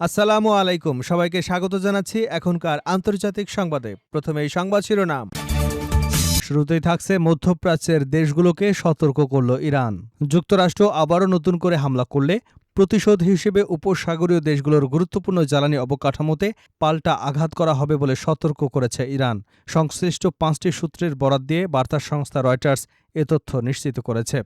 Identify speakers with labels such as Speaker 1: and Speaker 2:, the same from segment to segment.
Speaker 1: আসসালামু আলাইকুম, সবাইকে স্বাগত জানাচ্ছি এখনকার আন্তর্জাতিক সংবাদে। প্রথমে এই সংবাদ শিরোনাম। শুরুতেই থাকছে মধ্যপ্রাচ্যের দেশগুলোকে সতর্ক করল ইরান। যুক্তরাষ্ট্র আবারও নতুন করে হামলা করলে প্রতিশোধ হিসেবে উপসাগরীয় দেশগুলোর গুরুত্বপূর্ণ জ্বালানি অবকাঠামোতে পাল্টা আঘাত করা হবে বলে সতর্ক করেছে ইরান। সংশ্লিষ্ট 5টি সূত্রের বরাত দিয়ে বার্তা সংস্থা রয়টার্স এ তথ্য নিশ্চিত করেছে।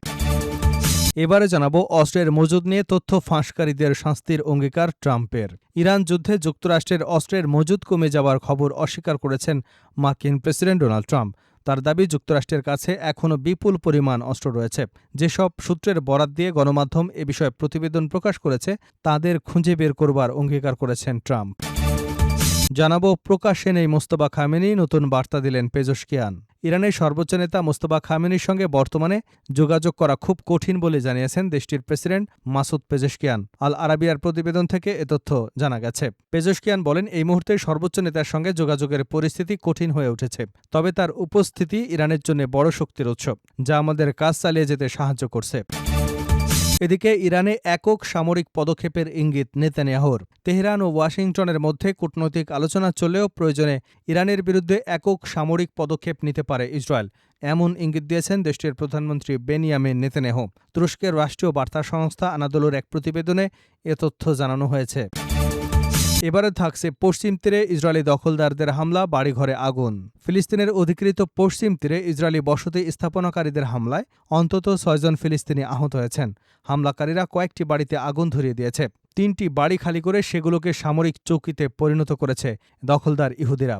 Speaker 1: এবারে জানাবো অস্ত্রের মজুদ নিয়ে তথ্য ফাঁসকারীদের শাস্তির অঙ্গীকার ট্রাম্পের। ইরান যুদ্ধে যুক্তরাষ্ট্রের অস্ত্রের মজুদ কমে যাওয়ার খবর অস্বীকার করেছেন মার্কিন প্রেসিডেন্ট ডোনাল্ড ট্রাম্প। তার দাবি, যুক্তরাষ্ট্রের কাছে এখনও বিপুল পরিমাণ অস্ত্র রয়েছে। যেসব সূত্রের বরাত দিয়ে গণমাধ্যম এ বিষয়ে প্রতিবেদন প্রকাশ করেছে তাদের খুঁজে বের করবার অঙ্গীকার করেছেন ট্রাম্প। জানাবো প্রকাশ্যে নেই মোস্তফা খামেনি, নতুন বার্তা দিলেন পেজেশকিয়ান। ইরানের সর্বোচ্চ নেতা মোস্তফা খামেনির সঙ্গে বর্তমানে যোগাযোগ করা খুব কঠিন বলে জানিয়েছেন দেশটির প্রেসিডেন্ট মাসুদ পেজেশকিয়ান। আল আরাবিয়ার প্রতিবেদন থেকে এ তথ্য জানা গেছে। পেজেশকিয়ান বলেন, এই মুহূর্তে সর্বোচ্চ নেতার সঙ্গে যোগাযোগের পরিস্থিতি কঠিন হয়ে উঠেছে, তবে তার উপস্থিতি ইরানের জন্য বড় শক্তির উৎস, যা আমাদের কাজ চালিয়ে যেতে সাহায্য করছে। এদিকে ইরানে একক সামরিক পদক্ষেপের ইঙ্গিত নেতানিয়াহুর। তেহরান ও ওয়াশিংটনের মধ্যে কূটনৈতিক আলোচনা চললেও প্রয়োজনে ইরানের বিরুদ্ধে একক সামরিক পদক্ষেপ নিতে পারে ইসরায়েল, এমন ইঙ্গিত দিয়েছেন দেশটির প্রধানমন্ত্রী বেনিয়ামিন নেতানিয়াহু। তুরস্কের রাষ্ট্রীয় বার্তা সংস্থা আনাদোলুর এক প্রতিবেদনে এ তথ্য জানানো হয়েছে। এবারে থাকছে পশ্চিম তীরে ইসরায়েলি দখলদারদের হামলা, বাড়িঘরে আগুন। ফিলিস্তিনের অধিকৃত পশ্চিম তীরে ইসরায়েলি বসতি স্থাপনাকারীদের হামলায় অন্তত 6 জন ফিলিস্তিনি আহত হয়েছেন। হামলাকারীরা কয়েকটি বাড়িতে আগুন ধরিয়ে দিয়েছে। 3টি বাড়ি খালি করে সেগুলোকে সামরিক চৌকিতে পরিণত করেছে দখলদার ইহুদিরা।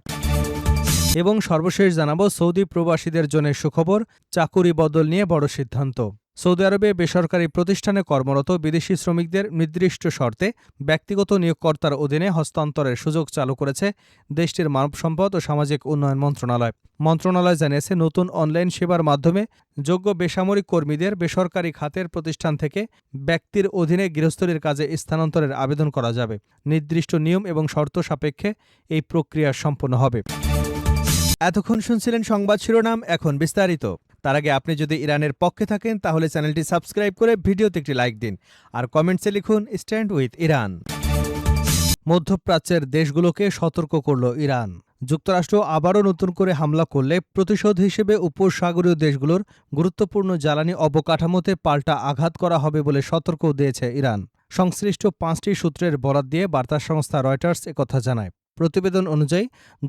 Speaker 1: এবং সর্বশেষ জানাবো সৌদি প্রবাসীদের জন্য সুখবর, চাকুরি বদল নিয়ে বড় সিদ্ধান্ত। সৌদি আরবে বেসরকারি প্রতিষ্ঠানে কর্মরত বিদেশি শ্রমিকদের নির্দিষ্ট শর্তে ব্যক্তিগত নিয়োগকর্তার অধীনে হস্তান্তরের সুযোগ চালু করেছে দেশটির মানব সম্পদ ও সামাজিক উন্নয়ন মন্ত্রণালয়। মন্ত্রণালয় জানিয়েছে, নতুন অনলাইন সেবার মাধ্যমে যোগ্য বেসামরিক কর্মীদের বেসরকারি খাতের প্রতিষ্ঠান থেকে ব্যক্তির অধীনে গৃহস্থলীর কাজে স্থানান্তরের আবেদন করা যাবে। নির্দিষ্ট নিয়ম এবং শর্ত সাপেক্ষে এই প্রক্রিয়া সম্পন্ন হবে। এতক্ষণ শুনছিলেন সংবাদ শিরোনাম, এখন বিস্তারিত। তার আগে আপনি যদি ইরানের পক্ষে থাকেন তাহলে চ্যানেলটি সাবস্ক্রাইব করে ভিডিওতে একটি লাইক দিন আর কমেন্টসে লিখুন স্ট্যান্ড উইথ ইরান। মধ্যপ্রাচ্যের দেশগুলোকে সতর্ক করল ইরান। যুক্তরাষ্ট্র আবারও নতুন করে হামলা করলে প্রতিশোধ হিসেবে উপসাগরীয় দেশগুলোর গুরুত্বপূর্ণ জ্বালানি অবকাঠামোতে পাল্টা আঘাত করা হবে বলে সতর্ক দিয়েছে ইরান। সংশ্লিষ্ট 5টি সূত্রের বরাত দিয়ে বার্তা সংস্থা রয়টার্স একথা জানায়। প্রতিবেদন অনুযায়ী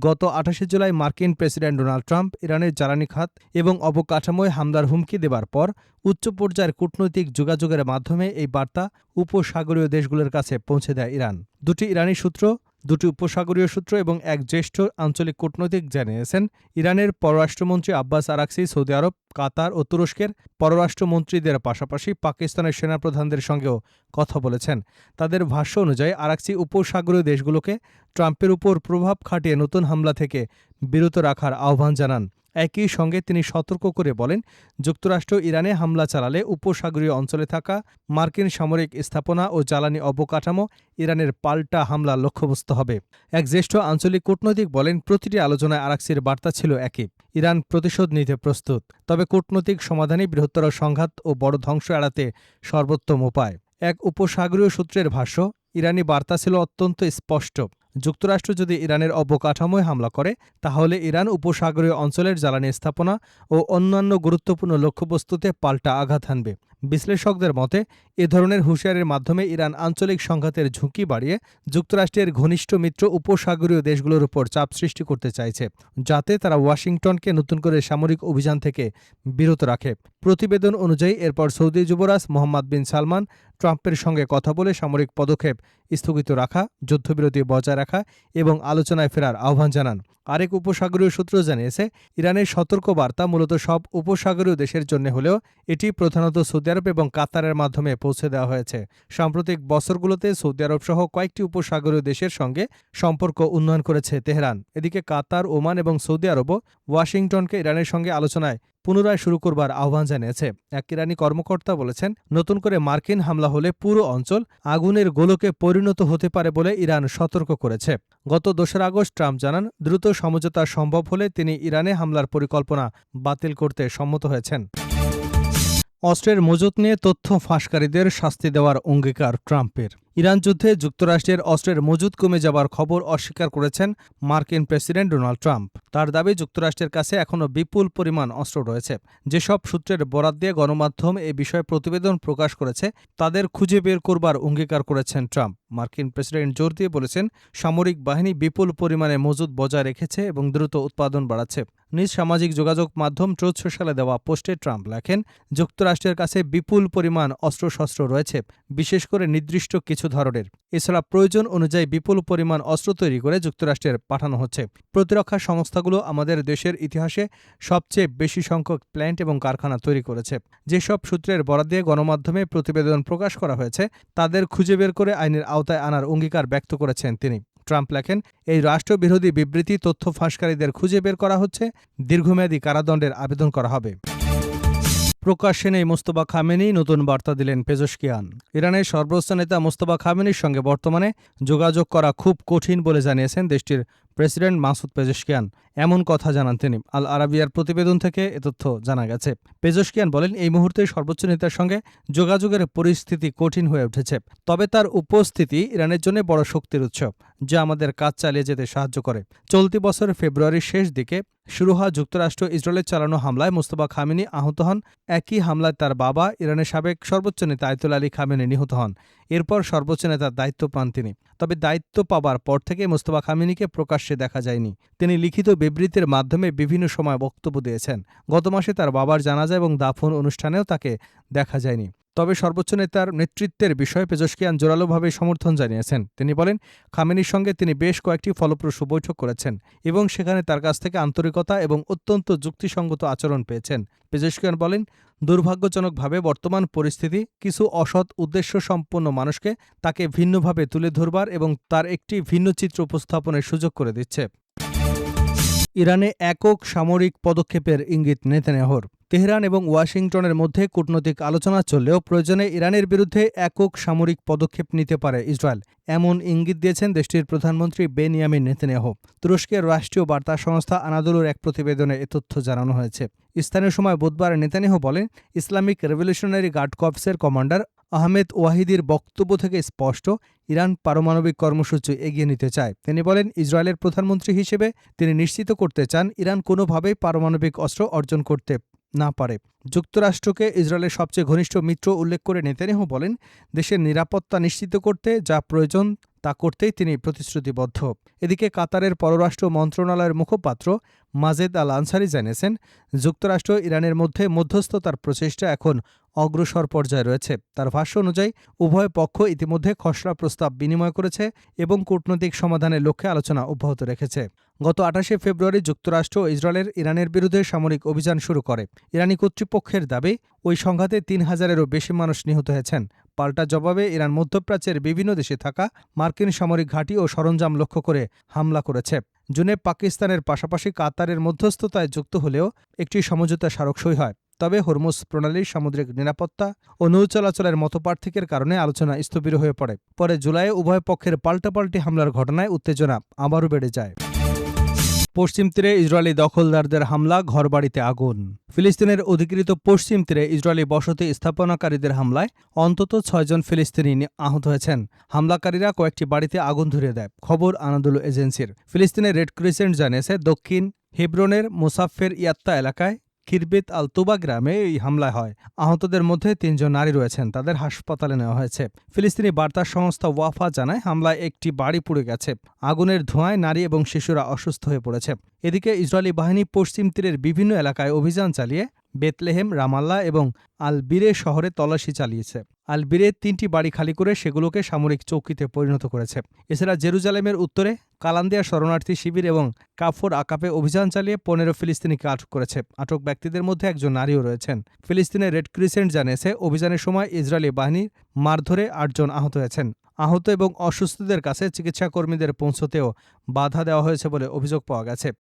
Speaker 1: গত 28 জুলাই মার্কিন প্রেসিডেন্ট ডোনাল্ড ট্রাম্প ইরানের জ্বালানি খাত এবং অবকাঠামোয় হামলার হুমকি দেবার পর উচ্চ পর্যায়ের কূটনৈতিক যোগাযোগের মাধ্যমে এই বার্তা উপসাগরীয় দেশগুলোর কাছে পৌঁছে দেয় ইরান। 2টি ইরানি সূত্র, 2টি উপসাগরীয় সূত্র এবং এক জ্যেষ্ঠ আঞ্চলিক কূটনৈতিক জানিয়েছেন, ইরানের পররাষ্ট্রমন্ত্রী আব্বাস আরাকচি সৌদি আরব, কাতার ও তুরস্কের পররাষ্ট্রমন্ত্রীদের পাশাপাশি পাকিস্তানের সেনাপ্রধানদের সঙ্গেও কথা বলেছেন। তাদের ভাষ্য অনুযায়ী আরাকচি উপসাগরীয় দেশগুলোকে ট্রাম্পের উপর প্রভাব খাটিয়ে নতুন হামলা থেকে বিরত রাখার আহ্বান জানান। একই সঙ্গে তিনি সতর্ক করে বলেন, যুক্তরাষ্ট্র ইরানে হামলা চালালে উপসাগরীয় অঞ্চলে থাকা মার্কিন সামরিক স্থাপনা ও জ্বালানি অবকাঠামো ইরানের পাল্টা হামলার লক্ষ্যবস্তু হবে। এক জ্যেষ্ঠ আঞ্চলিক কূটনৈতিক বলেন, প্রতিটি আলোচনায় আরাকচির বার্তা ছিল একই, ইরান প্রতিশোধ নিতে প্রস্তুত, তবে কূটনৈতিক সমাধানই বৃহত্তর সংঘাত ও বড় ধ্বংস এড়াতে সর্বোত্তম উপায়। এক উপসাগরীয় সূত্রের ভাষ্য, ইরানি বার্তা ছিল অত্যন্ত স্পষ্ট, যুক্তরাষ্ট্র যদি ইরানের অবকাঠামোয় হামলা করে তাহলে ইরান উপসাগরীয় অঞ্চলের জ্বালানি স্থাপনা ও অন্যান্য গুরুত্বপূর্ণ লক্ষ্যবস্তুতে পাল্টা আঘাত হানবে। বিশ্লেষকদের মতে, এ ধরনের হুঁশিয়ারির মাধ্যমে ইরান আঞ্চলিক সংঘাতের ঝুঁকি বাড়িয়ে যুক্তরাষ্ট্রের ঘনিষ্ঠ মিত্র উপসাগরীয় দেশগুলোর উপর চাপ সৃষ্টি করতে চাইছে, যাতে তারা ওয়াশিংটনকে নতুন করে সামরিক অভিযান থেকে বিরত রাখে। প্রতিবেদন অনুযায়ী এরপর সৌদি যুবরাজ মোহাম্মদ বিন সালমান ট্রাম্পের সঙ্গে কথা বলে সামরিক পদক্ষেপ স্থগিত রাখা, যুদ্ধবিরতি বজায় রাখা এবং আলোচনায় ফেরার আহ্বান জানান। আরেক উপসাগরীয় সূত্র জানিয়েছে, ইরানের সতর্ক বার্তা মূলত সব উপসাগরীয় দেশের জন্য হলেও এটি প্রধানত সৌদি আরব এবং কাতারের মাধ্যমে পৌঁছে দেওয়া হয়েছে। সাম্প্রতিক বছরগুলোতে সৌদি আরব সহ কয়েকটি উপসাগরীয় দেশের সঙ্গে সম্পর্ক উন্নয়ন করেছে তেহরান। এদিকে কাতার, ওমান এবং সৌদি আরবও ওয়াশিংটনকে ইরানের সঙ্গে আলোচনায় পুনরায় শুরু করবার আহ্বান জানিয়েছে। এক ইরানি কর্মকর্তা বলেছেন, নতুন করে মার্কিন হামলা হলে পুরো অঞ্চল আগুনের গোলকে পরিণত হতে পারে বলে ইরান সতর্ক করেছে। গত 2 আগস্ট ট্রাম্প জানান, দ্রুত সমঝোতা সম্ভব হলে তিনি ইরানে হামলার পরিকল্পনা বাতিল করতে সম্মত হয়েছেন। অস্ত্রের মজুত নিয়ে তথ্য ফাঁসকারীদের শাস্তি দেওয়ার অঙ্গীকার ট্রাম্পের। ইরান যুদ্ধে যুক্তরাষ্ট্রের অস্ত্রের মজুদ কমে যাবার খবর অস্বীকার করেছেন মার্কিন প্রেসিডেন্ট ডোনাল্ড ট্রাম্প। তার দাবি, যুক্তরাষ্ট্রের কাছে এখনও বিপুল পরিমাণ অস্ত্র রয়েছে। যেসব সূত্রের বরাত দিয়ে গণমাধ্যম এ বিষয়ে প্রতিবেদন প্রকাশ করেছে, তাদের খুঁজে বের করবার অঙ্গীকার করেছেন ট্রাম্প। মার্কিন প্রেসিডেন্ট জোর দিয়ে বলেছেন, সামরিক বাহিনী বিপুল পরিমাণে মজুদ বজায় রেখেছে এবং দ্রুত উৎপাদন বাড়াচ্ছে। নিজ সামাজিক যোগাযোগ মাধ্যম ট্রুথ সোশ্যালে দেওয়া পোস্টে ট্রাম্প লেখেন, যুক্তরাষ্ট্রের কাছে বিপুল পরিমাণ অস্ত্রশস্ত্র রয়েছে, বিশেষ করে নির্দিষ্ট কিছু ধরনের। এছাড়া প্রয়োজন অনুযায়ী বিপুল পরিমাণ অস্ত্র তৈরি করে যুক্তরাষ্ট্রের পাঠানো হচ্ছে। প্রতিরক্ষা সংস্থাগুলো আমাদের দেশের ইতিহাসে সবচেয়ে বেশি সংখ্যক প্ল্যান্ট এবং কারখানা তৈরি করেছে। যেসব সূত্রের বরাত দিয়ে গণমাধ্যমে প্রতিবেদন প্রকাশ করা হয়েছে, তাদের খুঁজে বের করে আইনের আওতায় আনার অঙ্গীকার ব্যক্ত করেছেন তিনি। ট্রাম্প লেখেন, এই রাষ্ট্রবিরোধী বিবৃতি তথ্য ফাঁসকারীদের খুঁজে বের করা হচ্ছে, দীর্ঘমেয়াদী কারাদণ্ডের আবেদন করা হবে। প্রকাশ্যে নেই মোস্তফা খামেনি, নতুন বার্তা দিলেন পেজেশকিয়ান। ইরানের সর্বোচ্চ নেতা মোস্তফা খামেনির সঙ্গে বর্তমানে যোগাযোগ করা খুব কঠিন বলে জানিয়েছেন দেশটির প্রেসিডেন্ট মাসুদ পেজেশকিয়ান। এমন কথা জানান তিনি। আল আরাবিয়ার প্রতিবেদন থেকে এ তথ্য জানা গেছে। পেজেশকিয়ান বলেন, এই মুহূর্তে সর্বোচ্চ নেতার সঙ্গে যোগাযোগের পরিস্থিতি কঠিন হয়ে উঠেছে। তবে তার উপস্থিতি ইরানের জন্য বড় শক্তির উৎস, যা আমাদের কাজ চালিয়ে যেতে সাহায্য করে। চলতি বছর ফেব্রুয়ারির শেষ দিকে শুরু হওয়া যুক্তরাষ্ট্র ইসরায়েলের চালানো হামলায় মোস্তফা খামেনি আহত হন। একই হামলায় তার বাবা, ইরানের সাবেক সর্বোচ্চ নেতা আয়াতুল্লাহ আলী খামেনি নিহত হন। এরপর সর্বোচ্চ নেতার দায়িত্ব পান তিনি। তবে দায়িত্ব পাবার পর থেকে মোস্তফা খামেনিকে প্রকাশ্যে দেখা যায়নি। তিনি লিখিত বিবৃতির মাধ্যমে বিভিন্ন সময় বক্তব্য দিয়েছেন। গত মাসে তার বাবার জানাজা এবং দাফন অনুষ্ঠানেও তাকে দেখা যায়নি। তবে সর্বোচ্চ নেতার নেতৃত্বের বিষয়ে পেজেশকিয়ান জোরালোভাবে সমর্থন জানিয়েছেন। তিনি বলেন, খামেনির সঙ্গে তিনি বেশ কয়েকটি ফলপ্রসূ বৈঠক করেছেন এবং সেখানে তার কাছ থেকে আন্তরিকতা এবং অত্যন্ত যুক্তিসঙ্গত আচরণ পেয়েছেন। পেজেশকিয়ান বলেন, দুর্ভাগ্যজনকভাবে বর্তমান পরিস্থিতি কিছু অসৎ উদ্দেশ্যসম্পন্ন মানুষকে তাকে ভিন্নভাবে তুলে ধরবার এবং তার একটি ভিন্ন চিত্র উপস্থাপনের সুযোগ করে দিচ্ছে। ইরানে একক সামরিক পদক্ষেপের ইঙ্গিত নেতানিয়াহুর। তেহরান এবং ওয়াশিংটনের মধ্যে কূটনৈতিক আলোচনা চললেও প্রয়োজনে ইরানের বিরুদ্ধে একক সামরিক পদক্ষেপ নিতে পারে ইসরায়েল, এমন ইঙ্গিত দিয়েছেন দেশটির প্রধানমন্ত্রী বেনিয়ামিন নেতানিয়াহু। তুরস্কের রাষ্ট্রীয় বার্তা সংস্থা আনাদোলুর এক প্রতিবেদনে এ তথ্য জানানো হয়েছে। স্থানীয় সময় বুধবার নেতানিয়াহু বলেন, ইসলামিক রেভলিউশনারি গার্ড কর্পসের কমান্ডার আহমেদ ওয়াহিদির বক্তব্য থেকে স্পষ্ট, ইরান পারমাণবিক কর্মসূচি এগিয়ে নিতে চায়। তিনি বলেন, ইসরায়েলের প্রধানমন্ত্রী হিসেবে তিনি নিশ্চিত করতে চান ইরান কোনোভাবেই পারমাণবিক অস্ত্র অর্জন করতে না পারে। যুক্তরাষ্ট্রকে ইসরায়েলের সবচেয়ে ঘনিষ্ঠ মিত্র উল্লেখ করে নেতানিয়াহু বলেন, দেশের নিরাপত্তা নিশ্চিত করতে যা প্রয়োজন তা করতেই তিনি প্রতিশ্রুতিবদ্ধ। এদিকে কাতারের পররাষ্ট্র মন্ত্রণালয়ের মুখপাত্র মাজেদ আল আনসারি জানিয়েছেন, যুক্তরাষ্ট্র ইরানের মধ্যে মধ্যস্থতার প্রচেষ্টা এখন অগ্রসর পর্যায়ে রয়েছে। তার ভাষ্য অনুযায়ী উভয় পক্ষ ইতিমধ্যে খসড়া প্রস্তাব বিনিময় করেছে এবং কূটনৈতিক সমাধানের লক্ষ্যে আলোচনা অব্যাহত রেখেছে। গত ২৮ ফেব্রুয়ারি যুক্তরাষ্ট্র ইসরায়েলের ইরানের বিরুদ্ধে সামরিক অভিযান শুরু করে। ইরানি কর্তৃপক্ষের দাবি, ওই সংঘাতে ৩,০০০-এরও বেশি মানুষ নিহত হয়েছেন। পাল্টা জবাবে ইরান মধ্যপ্রাচ্যের বিভিন্ন দেশে থাকা মার্কিন সামরিক ঘাঁটি ও সরঞ্জাম লক্ষ্য করে হামলা করেছে। জুনে পাকিস্তানের পাশাপাশি কাতারের মধ্যস্থতায় যুক্ত হলেও একটি সমঝোতা স্মারক সই হয়। তবে হরমুজ প্রণালীর সামুদ্রিক নিরাপত্তা ও নৌ চলাচলের মতপার্থক্যের কারণে আলোচনা স্থবির হয়ে পড়ে। পরে জুলাইয়ে উভয় পক্ষের পাল্টাপাল্টি হামলার ঘটনায় উত্তেজনা আবারও বেড়ে যায়। পশ্চিম তীরে ইসরায়েলি দখলদারদের হামলা, ঘরবাড়িতে আগুন। ফিলিস্তিনের অধিকৃত পশ্চিম তীরে ইসরায়েলি বসতি স্থাপনাকারীদের হামলায় অন্তত ৬ জন ফিলিস্তিনি আহত হয়েছেন। হামলাকারীরা কয়েকটি বাড়িতে আগুন ধরিয়ে দেয়, খবর আনাদোলু এজেন্সির। ফিলিস্তিনের রেড ক্রিসেন্ট জানিয়েছে, দক্ষিণ হেব্রনের মুসাফের ইয়াত্তা এলাকায় খিরবেত আল তুবা গ্রামে এই হামলা হয়। আহতদের মধ্যে ৩ জন নারী রয়েছেন, তাদের হাসপাতালে নেওয়া হয়েছে। ফিলিস্তিনি বার্তা সংস্থা ওয়াফা জানায়, হামলায় একটি বাড়ি পুড়ে গেছে। আগুনের ধোঁয়ায় নারী এবং শিশুরা অসুস্থ হয়ে পড়েছে। এদিকে ইসরায়েলি বাহিনী পশ্চিম তীরের বিভিন্ন এলাকায় অভিযান চালিয়ে বেতলেহেম, রামাল্লা এবং আল বিরে শহরে তল্লাশি চালিয়েছে। আল বিরে ৩টি বাড়ি খালি করে সেগুলোকে সামরিক চৌকিতে পরিণত করেছে। এছাড়া জেরুজালেমের উত্তরে কালান্দিয়া শরণার্থী শিবির এবং কাফর আকাপে অভিযান চালিয়ে ১৫ ফিলিস্তিনিকে আটক করেছে। আটক ব্যক্তিদের মধ্যে একজন নারীও রয়েছেন। ফিলিস্তিনের রেড ক্রিসেন্ট জানিয়েছে, অভিযানের সময় ইসরায়েলি বাহিনীর মারধরে ৮ জন আহত হয়েছেন। আহত এবং অসুস্থদের কাছে চিকিৎসা কর্মীদের পৌঁছতেও বাধা দেওয়া হয়েছে বলে অভিযোগ পাওয়া গেছে।